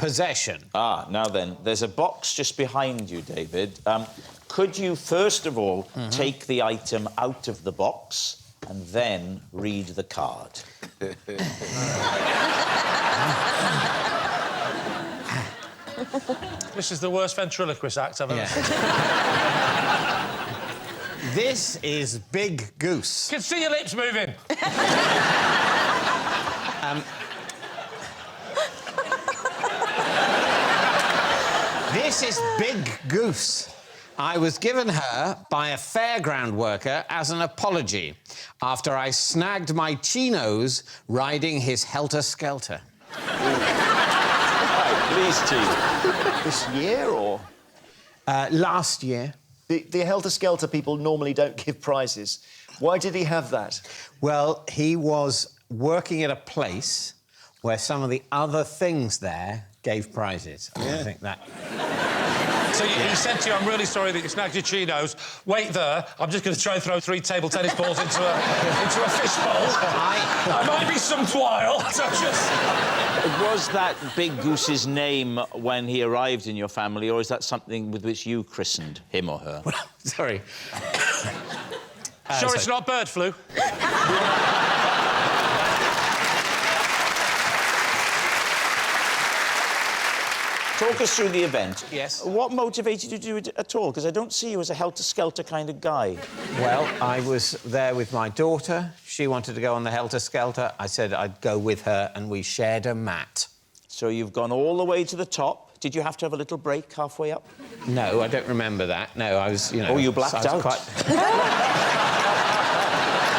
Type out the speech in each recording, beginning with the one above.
possession. Ah, now then, there's a box just behind you, David. Could you, first of all, take the item out of the box and then read the card? This is the worst ventriloquist act I've ever seen. This is Big Goose. I can see your lips moving. This is Big Goose. I was given her by a fairground worker as an apology after I snagged my chinos riding his helter-skelter. Please, Chief. This year, or...? Last year. The helter-skelter people normally don't give prizes. Why did he have that? Well, he was working at a place where some of the other things there gave prizes. Yeah. I think that... So he said to you, I'm really sorry that you snagged your chinos. Wait there, I'm just going to try and throw 3 table tennis balls into a fish bowl. I might be some while, so just... Was that Big Goose's name when he arrived in your family, or is that something with which you christened him or her? Well, sorry. Sure it's not bird flu? Talk us through the event. Yes. What motivated you to do it at all? Because I don't see you as a helter-skelter kind of guy. Well, I was there with my daughter. She wanted to go on the helter-skelter. I said I'd go with her, and we shared a mat. So you've gone all the way to the top. Did you have to have a little break halfway up? No, I don't remember that. No, I was, you know... Oh, you blacked I was out.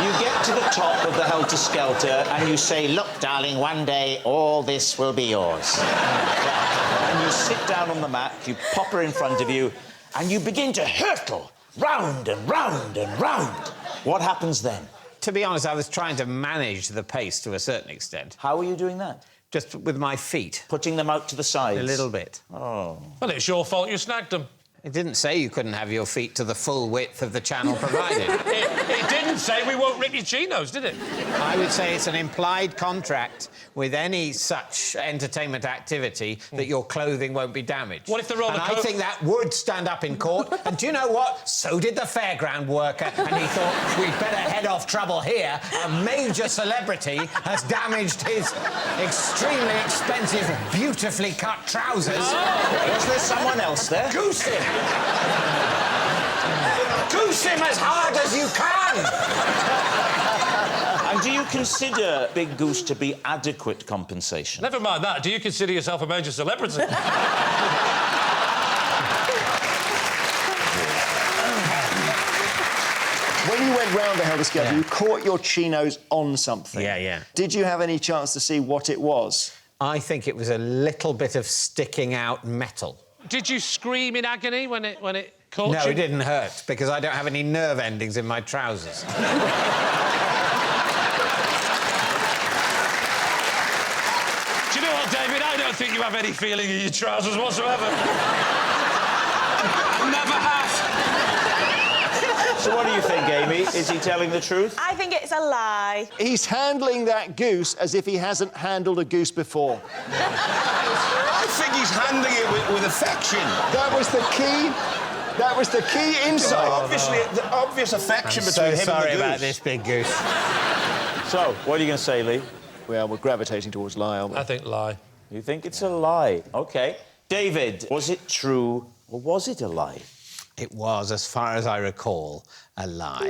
You get to the top of the helter-skelter and you say, look, darling, one day all this will be yours. And you sit down on the mat, you pop her in front of you, and you begin to hurtle round and round and round. What happens then? To be honest, I was trying to manage the pace to a certain extent. How are you doing that? Just with my feet. Putting them out to the sides? A little bit. Oh. Well, it's your fault you snagged them. It didn't say you couldn't have your feet to the full width of the channel provided. It didn't say we won't rip your chinos, did it? I would say it's an implied contract with any such entertainment activity that your clothing won't be damaged. What if the roller And I think that would stand up in court. And do you know what? So did the fairground worker. And he thought, we'd better head off trouble here. A major celebrity has damaged his extremely expensive, beautifully cut trousers. Oh. Was there someone else there? Goose him! Goose him as hard as you can! And do you consider Big Goose to be adequate compensation? Never mind that. Do you consider yourself a major celebrity? When you went round the helter-skelter, you caught your chinos on something. Yeah, yeah. Did you have any chance to see what it was? I think it was a little bit of sticking out metal. Did you scream in agony when it caught you? No, it didn't hurt, because I don't have any nerve endings in my trousers. Do you know what, David? I don't think you have any feeling in your trousers whatsoever. Never have. So what do you think, Amy? Is he telling the truth? I think it's a lie. He's handling that goose as if he hasn't handled a goose before. I think he's handling it with affection. That was the key. That was the key insight. Obviously, the obvious affection I'm between him sorry and the about goose. this, Big Goose. So, what are you going to say, Lee? Well, we're gravitating towards lie, aren't we? I think lie. You think it's a lie? OK. David, was it true or was it a lie? It was, as far as I recall, a lie.